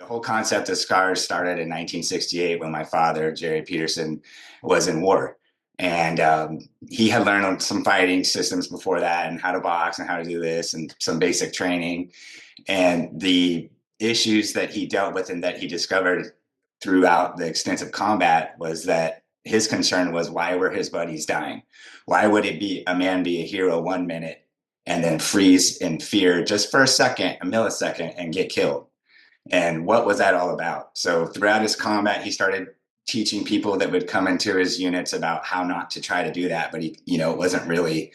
The whole concept of scars started in 1968 when my father, Jerry Peterson, was in war. And he had learned some fighting systems before that and how to box and how to do this and some basic training. And the issues that he dealt with and that he discovered throughout the extensive combat was that his concern was, why were his buddies dying? Why would it be a man be a hero 1 minute and then freeze in fear just for a second, a millisecond, and get killed? And what was that all about? So throughout his combat, he started teaching people that would come into his units about how not to try to do that. But it wasn't really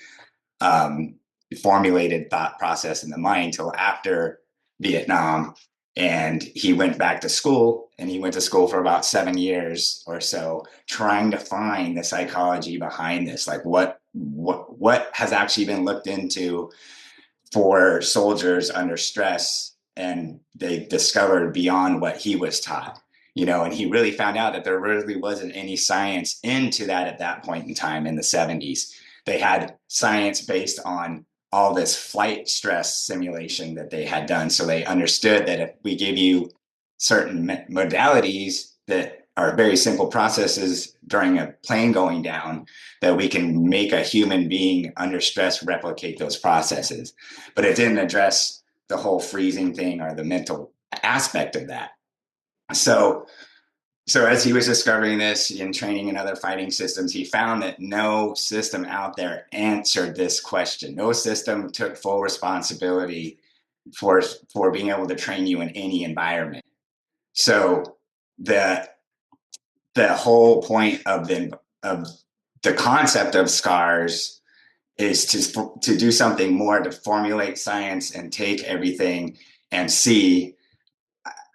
um, formulated thought process in the mind till after Vietnam. And he went back to school, and he went to school for about 7 years or so, trying to find the psychology behind this. Like what has actually been looked into for soldiers under stress, and they discovered beyond what he was taught. And he really found out that there really wasn't any science into that at that point in time in the 70s. They had science based on all this flight stress simulation that they had done. So they understood that if we give you certain modalities that are very simple processes during a plane going down, that we can make a human being under stress replicate those processes. But it didn't address the whole freezing thing or the mental aspect of that. So as he was discovering this and training in other fighting systems, he found that no system out there answered this question. No system took full responsibility for being able to train you in any environment. So the whole point of the concept of scars is to do something more, to formulate science and take everything and see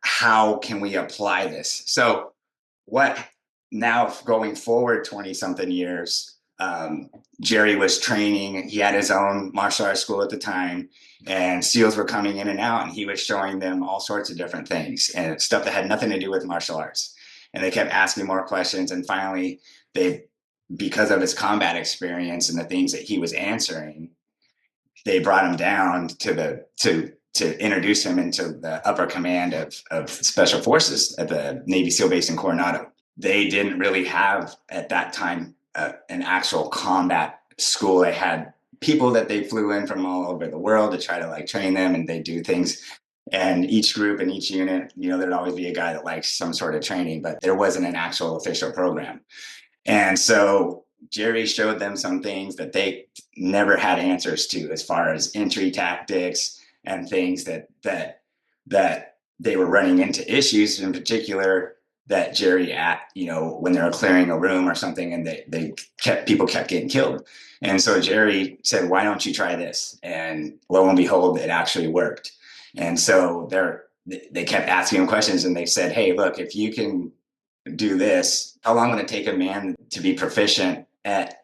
how can we apply this. So what now going forward 20 something years, Jerry was training. He had his own martial arts school at the time, and SEALs were coming in and out, and he was showing them all sorts of different things and stuff that had nothing to do with martial arts. And they kept asking more questions. And finally, because of his combat experience and the things that he was answering, they brought him down to introduce him into the upper command of special forces at the Navy SEAL base in Coronado. They didn't really have at that time an actual combat school. They had people that they flew in from all over the world to try to train them, and they do things. And each group and each unit, there'd always be a guy that likes some sort of training, but there wasn't an actual official program. And so Jerry showed them some things that they never had answers to, as far as entry tactics and things that they were running into issues, in particular that Jerry when they were clearing a room or something, and people kept getting killed. And so Jerry said, why don't you try this? And lo and behold, it actually worked. And so they kept asking him questions, and they said, hey, look, if you can do this, how long would it take a man to be proficient at?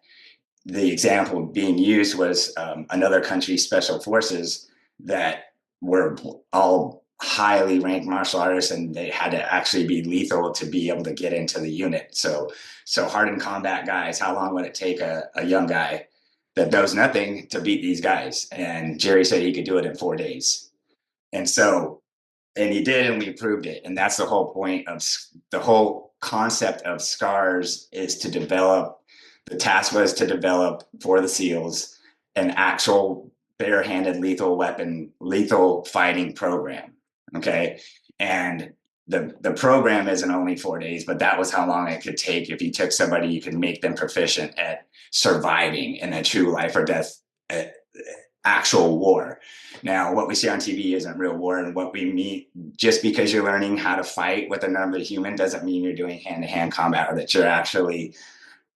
The example being used was another country's special forces that were all highly ranked martial artists, and they had to actually be lethal to be able to get into the unit. So hardened combat guys, how long would it take a young guy that knows nothing to beat these guys? And Jerry said he could do it in 4 days. And he did, and we proved it. And that's the whole point of the whole concept of scars, is to develop. The task was to develop for the SEALs an actual barehanded lethal fighting program. Okay. And the program isn't only 4 days, but that was how long it could take. If you took somebody, you could make them proficient at surviving in a true life or death actual war. Now, what we see on TV isn't real war, and what we meet, just because you're learning how to fight with another human doesn't mean you're doing hand-to-hand combat, or that you're actually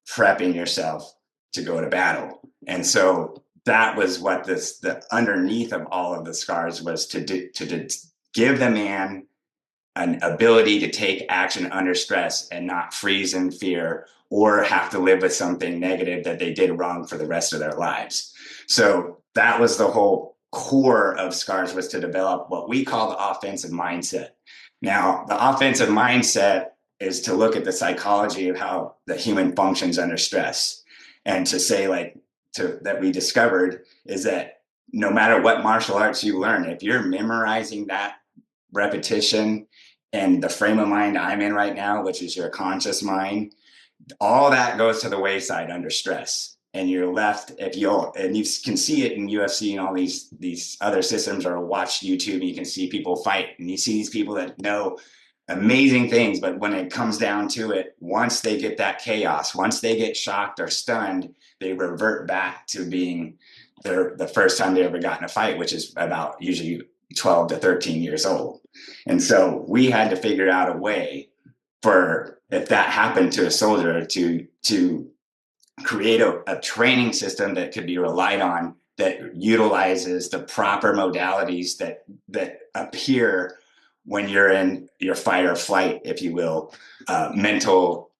prepping yourself to go to battle. And so that was what the underneath of all of the scars was, to give the man an ability to take action under stress and not freeze in fear or have to live with something negative that they did wrong for the rest of their lives. So that was the whole core of scars, was to develop what we call the offensive mindset. Now, the offensive mindset is to look at the psychology of how the human functions under stress, and to say, that we discovered is that no matter what martial arts you learn, if you're memorizing that repetition and the frame of mind I'm in right now, which is your conscious mind, all that goes to the wayside under stress. And you're left, if you'll, and you can see it in UFC and all these other systems, or watch YouTube and you can see people fight and you see these people that know amazing things, but when it comes down to it, once they get that chaos, once they get shocked or stunned, they revert back to being the first time they ever got in a fight, which is about usually 12 to 13 years old. And so we had to figure out a way for, if that happened to a soldier, to create a training system that could be relied on, that utilizes the proper modalities that appear when you're in your fight or flight, if you will, mental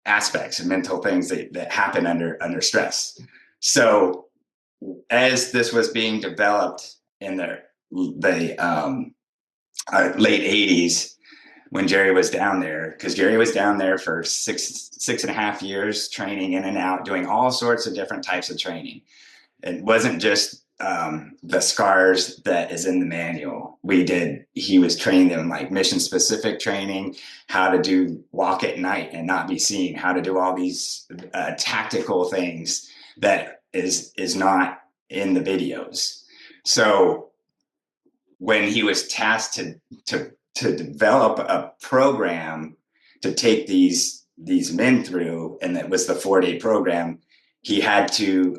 aspects and mental things that happen under stress. So as this was being developed in the late 80s, when Jerry was down there, because Jerry was down there for six and a half years, training in and out, doing all sorts of different types of training. It wasn't just the scars that is in the manual. He was trained in like mission specific training, how to do walk at night and not be seen, how to do all these tactical things that is not in the videos. So when he was tasked to develop a program to take these men through, and that was the 4-day program, he had to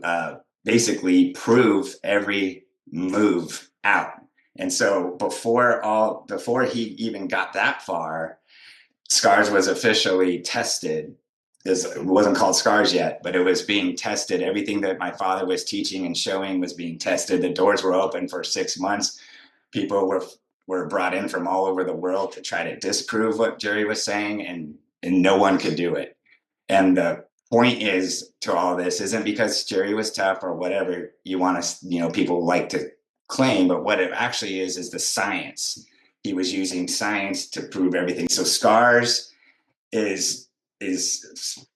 basically prove every move out. And so before he even got that far, SCARS was officially tested. It wasn't called SCARS yet, but it was being tested. Everything that my father was teaching and showing was being tested. The doors were open for 6 months. People were brought in from all over the world to try to disprove what Jerry was saying, and no one could do it. And the point is to all this isn't because Jerry was tough or whatever you want to, people like to claim, but what it actually is the science. He was using science to prove everything. So SCARS is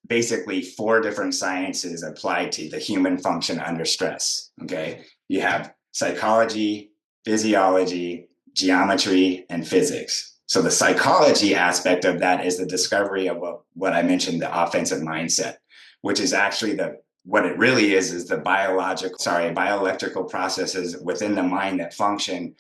basically 4 different sciences applied to the human function under stress. Okay. You have psychology, physiology, geometry, and physics. So the psychology aspect of that is the discovery of what I mentioned, the offensive mindset, which is actually what it really is the bioelectrical processes within the mind that function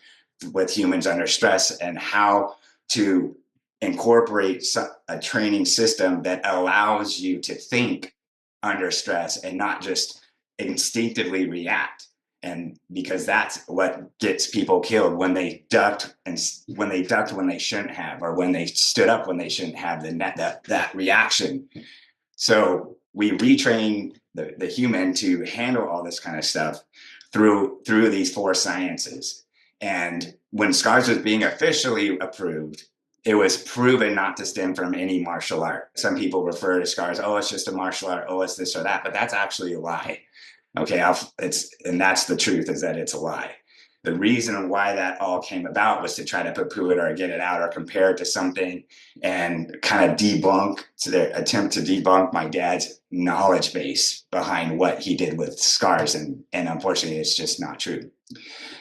with humans under stress, and how to incorporate a training system that allows you to think under stress and not just instinctively react. And because that's what gets people killed, when they ducked when they shouldn't have, or when they stood up when they shouldn't have, that reaction. So we retrain the human to handle all this kind of stuff through these 4 sciences. And when SCARS was being officially approved, it was proven not to stem from any martial art. Some people refer to SCARS, oh, it's just a martial art, oh, it's this or that, but that's actually a lie. Okay, and that's the truth, is that it's a lie. The reason why that all came about was to try to poo-poo it or get it out or compare it to something, and kind of attempt to debunk my dad's knowledge base behind what he did with SCARS. And unfortunately, it's just not true.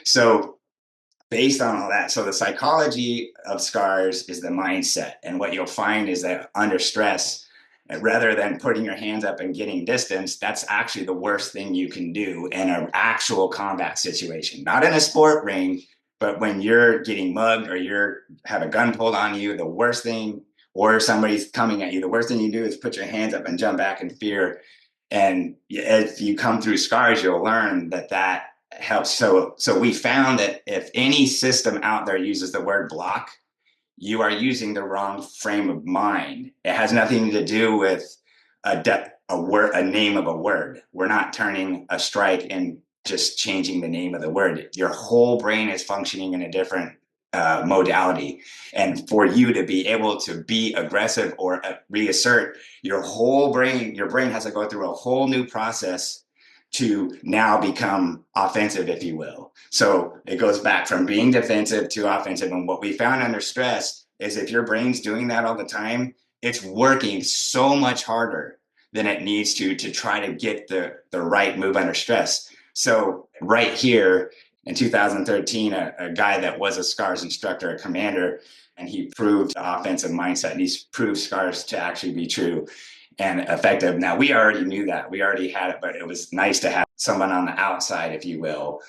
So based on all that, so the psychology of SCARS is the mindset. And what you'll find is that under stress, rather than putting your hands up and getting distance, that's actually the worst thing you can do in an actual combat situation. Not in a sport ring, but when you're getting mugged or have a gun pulled on you, the worst thing, or somebody's coming at you, the worst thing you do is put your hands up and jump back in fear. And if you come through SCARS, you'll learn that helps. So we found that if any system out there uses the word block, you are using the wrong frame of mind. It has nothing to do with a name of a word. We're not turning a strike and just changing the name of the word. Your whole brain is functioning in a different modality. And for you to be able to be aggressive or reassert, your brain has to go through a whole new process to now become offensive, if you will. So it goes back from being defensive to offensive. And what we found under stress is if your brain's doing that all the time, it's working so much harder than it needs to try to get the right move under stress. So right here, In 2013, a guy that was a SCARS instructor, a commander, and he proved the offensive mindset, and he's proved SCARS to actually be true and effective. Now, we already knew that. We already had it, but it was nice to have someone on the outside, if you will,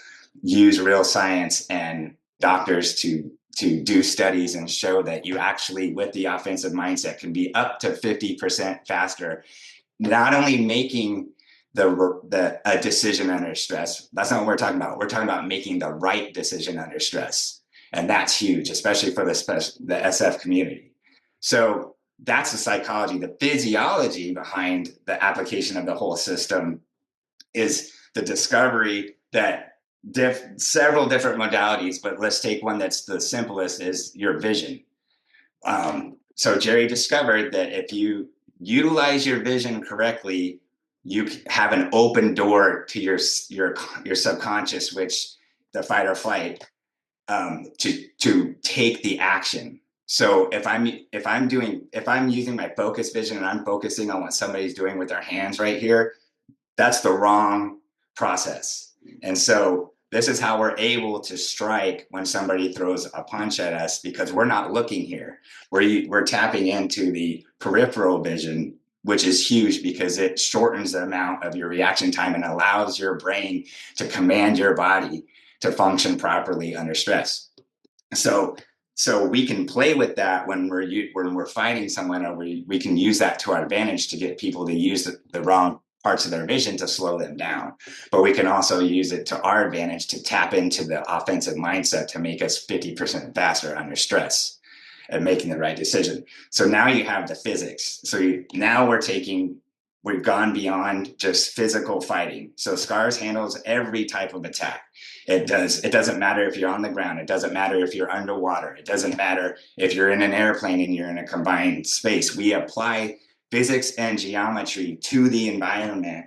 use real science and doctors to do studies and show that you actually, with the offensive mindset, can be up to 50% faster, not only making a decision under stress. That's not what we're talking about. We're talking about making the right decision under stress. And that's huge, especially for the SF community. So that's the psychology. The physiology behind the application of the whole system is the discovery that several different modalities, but let's take one that's the simplest, is your vision. So Jerry discovered that if you utilize your vision correctly, you have an open door to your subconscious, which the fight or flight, to take the action. So if I'm using my focus vision and I'm focusing on what somebody's doing with their hands right here, that's the wrong process. And so this is how we're able to strike when somebody throws a punch at us, because we're not looking here. We're tapping into the peripheral vision, which is huge because it shortens the amount of your reaction time and allows your brain to command your body to function properly under stress. So we can play with that when we're fighting someone, or we can use that to our advantage to get people to use the wrong parts of their vision to slow them down. But we can also use it to our advantage to tap into the offensive mindset to make us 50% faster under stress and making the right decision. So now you have the physics. So now we've gone beyond just physical fighting. So SCARS handles every type of attack. It doesn't matter if you're on the ground. It doesn't matter if you're underwater. It doesn't matter if you're in an airplane and you're in a confined space. We apply physics and geometry to the environment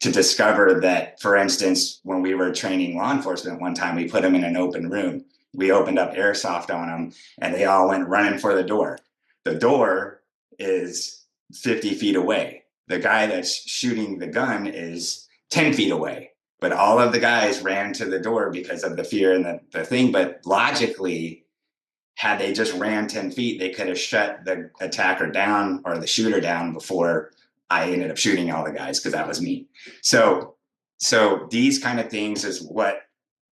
to discover that, for instance, when we were training law enforcement one time, we put them in an open room. We opened up airsoft on them and they all went running for the door. The door is 50 feet away. The guy that's shooting the gun is 10 feet away. But all of the guys ran to the door because of the fear and the thing. But logically, had they just ran 10 feet, they could have shut the attacker down or the shooter down before I ended up shooting all the guys, because that was me. So these kind of things is what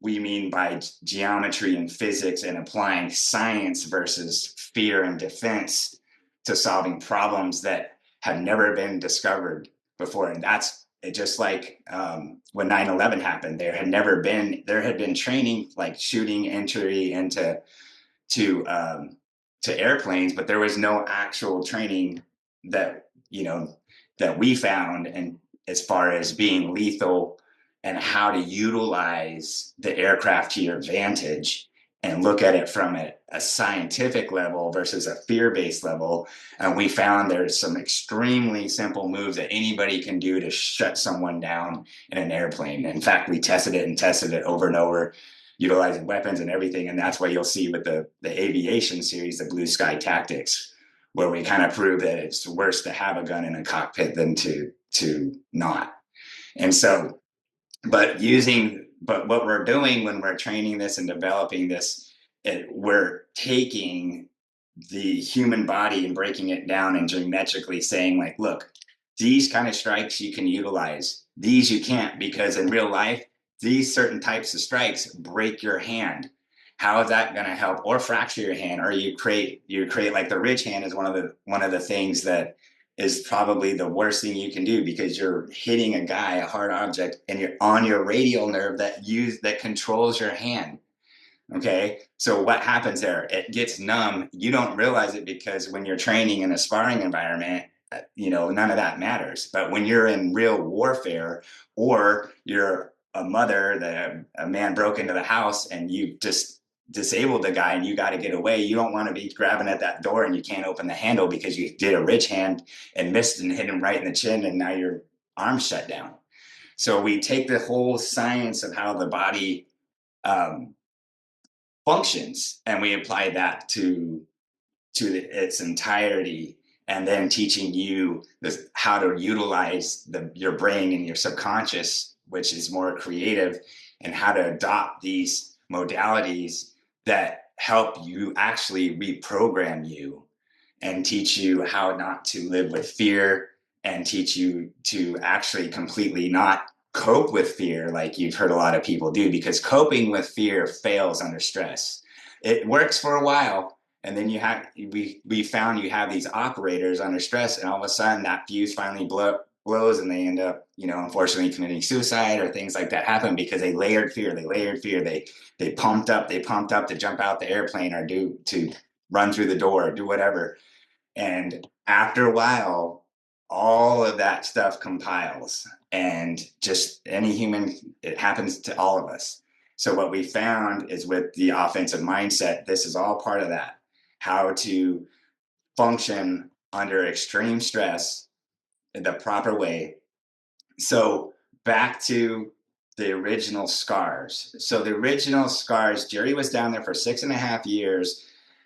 we mean by geometry and physics, and applying science versus fear and defense to solving problems that have never been discovered before. And that's it. Just like when 9/11 happened, there had been training, like shooting entry into airplanes, but there was no actual training that we found, and as far as being lethal and how to utilize the aircraft to your advantage and look at it from a scientific level versus a fear-based level. And we found there's some extremely simple moves that anybody can do to shut someone down in an airplane. In fact, we tested it over and over, utilizing weapons and everything. And that's why you'll see with the aviation series, the Blue Sky Tactics, where we kind of prove that it's worse to have a gun in a cockpit than to not. And so, but what we're doing when we're training this and developing this, we're taking the human body and breaking it down and geometrically saying, like, look, these kind of strikes you can utilize, these you can't, because in real life, these certain types of strikes break your hand. How is that going to help? Or fracture your hand? Or you create like the ridge hand is one of the things that is probably the worst thing you can do, because you're hitting a guy, a hard object, and you're on your radial nerve that controls your hand. Okay, so what happens there? It gets numb. You don't realize it, because when you're training in a sparring environment, none of that matters. But when you're in real warfare, or you're a mother, a man broke into the house and you just disabled the guy and you got to get away, you don't want to be grabbing at that door and you can't open the handle because you did a ridge hand and missed and hit him right in the chin, and now your arm's shut down. So we take the whole science of how the body functions and we apply that to its entirety, and then teaching you how to utilize your brain and your subconscious, which is more creative and how to adopt these modalities that help you actually reprogram you and teach you how not to live with fear and teach you to actually completely not cope with fear like you've heard a lot of people do, because coping with fear fails under stress. It works for a while, and then we found you have these operators under stress, and all of a sudden that fuse finally blows, and they end up, unfortunately committing suicide or things like that happen because they layered fear. They pumped up to jump out the airplane or to run through the door or do whatever. And after a while, all of that stuff compiles, and just any human, it happens to all of us. So what we found is with the offensive mindset, this is all part of that. How to function under extreme stress in the proper way. So back to the original scars. So the original scars, Jerry was down there for 6.5 years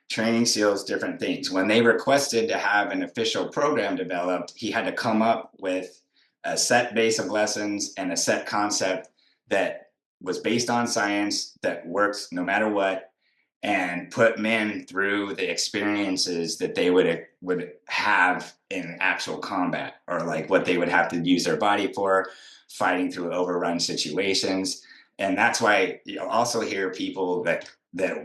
training SEALs, different things. When they requested to have an official program developed, he had to come up with a set base of lessons and a set concept that was based on science, that works no matter what, and put men through the experiences that they would have in actual combat, or like what they would have to use their body for, fighting through overrun situations. And that's why you'll also hear people that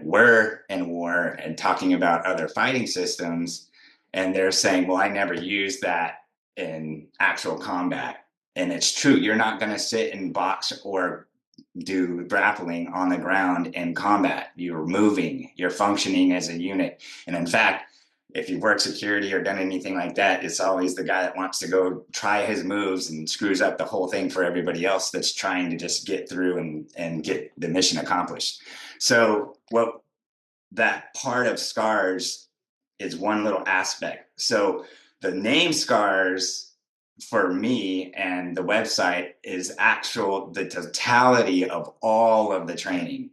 were in war and talking about other fighting systems, and they're saying, well, I never used that in actual combat. And it's true, you're not going to sit and box or do grappling on the ground in combat. You're moving, you're functioning as a unit. And in fact, if you've worked security or done anything like that, it's always the guy that wants to go try his moves and screws up the whole thing for everybody else that's trying to just get through and get the mission accomplished. So what that part of scars is one little aspect. So the name scars for me and the website is the totality of all of the training.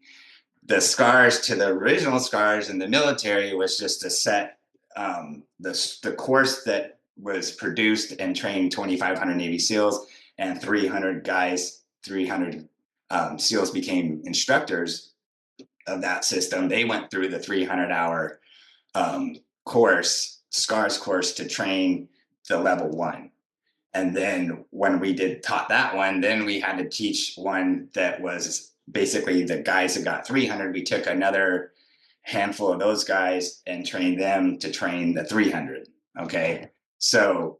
The scars to the original scars in the military was just a set, the course that was produced and trained 2,500 Navy SEALs, and 300 guys, 300 SEALs became instructors of that system. They went through the 300-hour scars course to train the level 1. And then when we taught that one, then we had to teach one that was basically the guys that got 300. We took another handful of those guys and trained them to train the 300. Okay. So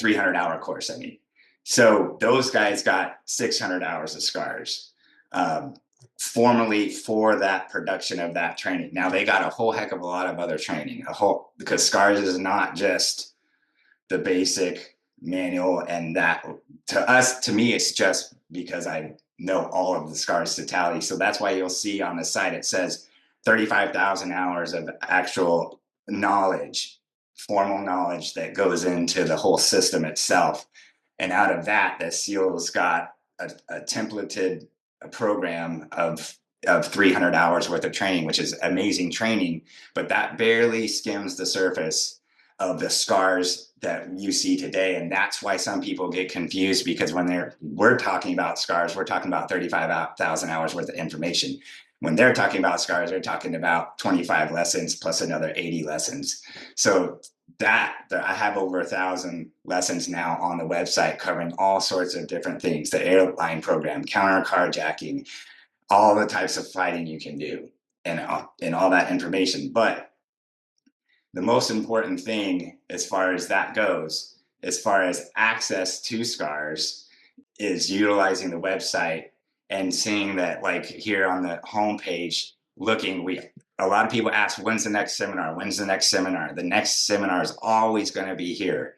300-hour course, I mean. So those guys got 600 hours of scars, formally for that production of that training. Now they got a whole heck of a lot of other training, because scars is not just the basic manual, and that to me, it's just because I know all of the scars totality. So that's why you'll see on the site, it says 35,000 hours of actual knowledge, formal knowledge that goes into the whole system itself. And out of that, the SEALs got a templated program of 300 hours worth of training, which is amazing training, but that barely skims the surface of the scars that you see today. And that's why some people get confused, because when we're talking about scars, we're talking about 35,000 hours worth of information. When they're talking about scars, they're talking about 25 lessons plus another 80 lessons. So I have over 1,000 lessons now on the website covering all sorts of different things: the airline program, counter carjacking, all the types of fighting you can do, and all that information. But the most important thing, as far as that goes, as far as access to scars, is utilizing the website and seeing that, like here on the homepage, a lot of people ask, when's the next seminar? When's the next seminar? The next seminar is always going to be here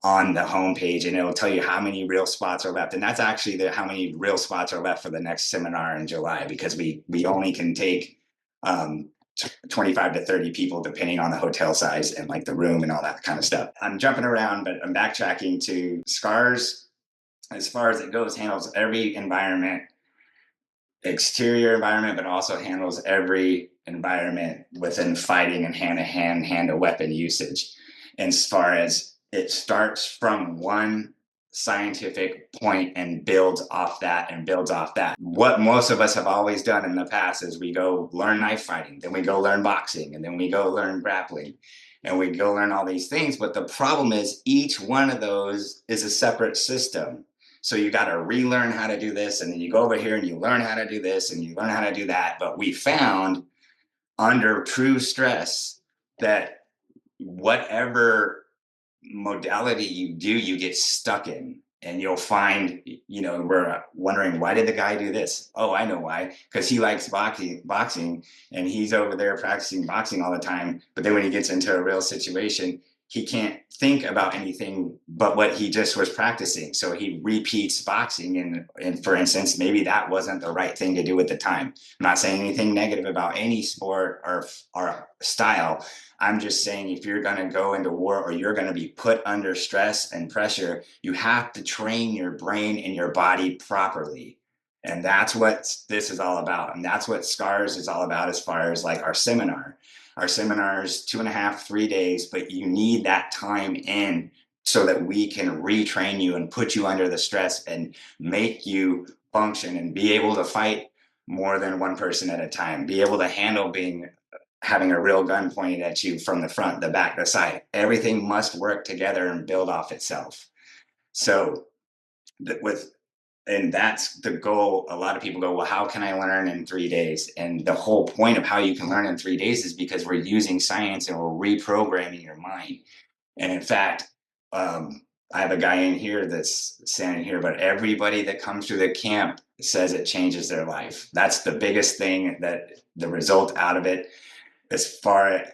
on the homepage, and it'll tell you how many real spots are left. And that's actually how many real spots are left for the next seminar in July, because we only can take 25 to 30 people, depending on the hotel size and like the room and all that kind of stuff. I'm jumping around, but I'm backtracking to scars. As far as it goes, handles every environment, exterior environment, but also handles every environment within fighting and hand-to-weapon usage. And as far as it starts from one scientific point and builds off that and builds off that. What most of us have always done in the past is we go learn knife fighting, then we go learn boxing, and then we go learn grappling, and we go learn all these things. But the problem is each one of those is a separate system. So you got to relearn how to do this, and then you go over here and you learn how to do this, and you learn how to do that. But we found under true stress that whatever modality you do, you get stuck in. And you'll find, we're wondering, why did the guy do this? Oh, I know why. Because he likes boxing, and he's over there practicing boxing all the time. But then when he gets into a real situation, he can't think about anything but what he just was practicing. So he repeats boxing. And for instance, maybe that wasn't the right thing to do at the time. I'm not saying anything negative about any sport or style. I'm just saying, if you're going to go into war or you're going to be put under stress and pressure, you have to train your brain and your body properly. And that's what this is all about. And that's what SCARS is all about, as far as like our seminar. Our seminar is 2.5, 3 days, but you need that time in so that we can retrain you and put you under the stress and make you function and be able to fight more than one person at a time, be able to handle having a real gun pointed at you from the front, the back, the side. Everything must work together and build off itself. So and that's the goal. A lot of people go, well, how can I learn in 3 days? And the whole point of how you can learn in 3 days is because we're using science and we're reprogramming your mind. And in fact, I have a guy in here that's standing here, but everybody that comes through the camp says it changes their life. That's the biggest thing, that the result out of it,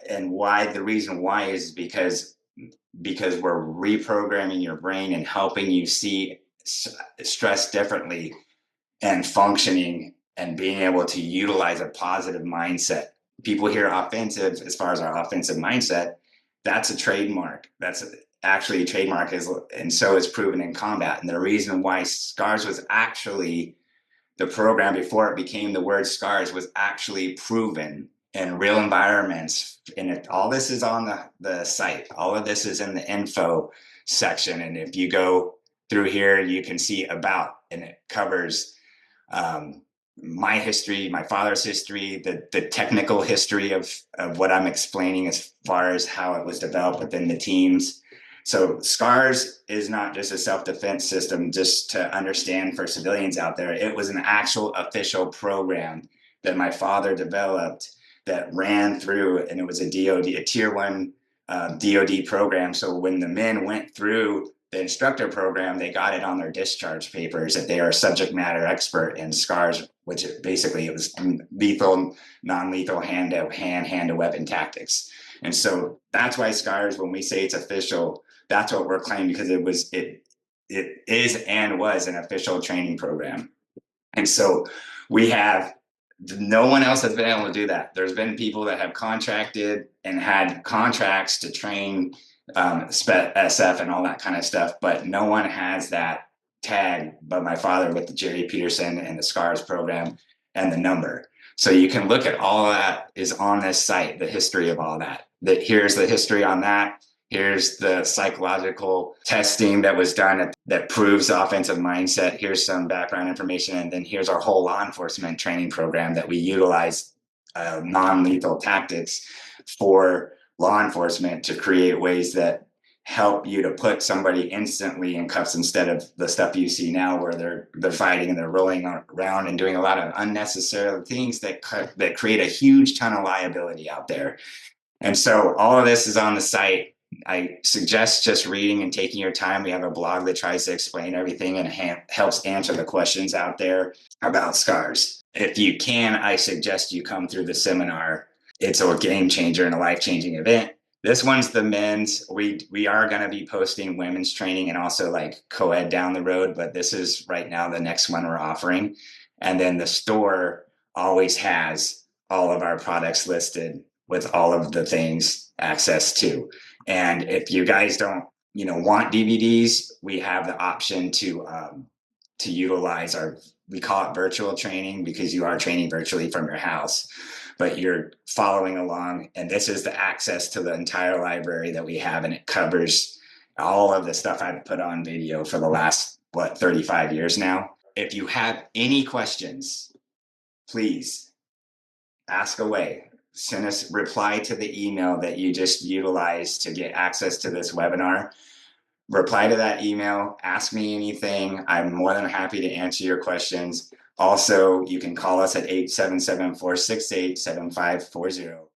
and why, the reason why is because we're reprogramming your brain and helping you see stress differently and functioning and being able to utilize a positive mindset. People hear offensive, as far as our offensive mindset, that's a trademark. That's actually a trademark, and so it's proven in combat. And the reason why SCARS was actually, the program before it became the word SCARS, was actually proven in real environments. And all this is on the site. All of this is in the info section. And if you go through here, you can see about, and it covers my history, my father's history, the technical history of what I'm explaining, as far as how it was developed within the teams. So SCARS is not just a self-defense system, just to understand for civilians out there. It was an actual official program that my father developed that ran through, and it was a DOD, a tier 1 DOD program. So when the men went through the instructor program, they got it on their discharge papers that they are a subject matter expert in SCARS, which basically it was lethal, non-lethal, hand-to-weapon tactics. And so that's why SCARS, when we say it's official, that's what we're claiming, because it is and was an official training program. And so no one else has been able to do that. There's been people that have contracted and had contracts to train SF and all that kind of stuff, but no one has that tag but my father, with the Jerry Peterson and the SCARS program and the number. So you can look at all of that is on this site, the history of all that. Here's the history on that. Here's the psychological testing that was done that proves the offensive mindset. Here's some background information. And then here's our whole law enforcement training program that we utilize non-lethal tactics for law enforcement to create ways that help you to put somebody instantly in cuffs, instead of the stuff you see now where they're fighting and they're rolling around and doing a lot of unnecessary things that create a huge ton of liability out there. And so all of this is on the site. I suggest just reading and taking your time. We have a blog that tries to explain everything and helps answer the questions out there about SCARS. If you can, I suggest you come through the seminar. It's a game changer and a life-changing event. This one's the men's. We are going to be posting women's training and also like co-ed down the road, but this is right now the next one we're offering. And then the store always has all of our products listed with all of the things access to. And if you guys don't, want DVDs, we have the option to utilize we call it virtual training, because you are training virtually from your house, but you're following along. And this is the access to the entire library that we have, and it covers all of the stuff I've put on video for the last, 35 years now. If you have any questions, please ask away. Send us reply to the email that you just utilized to get access to this webinar. Reply to that email, ask me anything. I'm more than happy to answer your questions. Also, you can call us at 877-468-7540.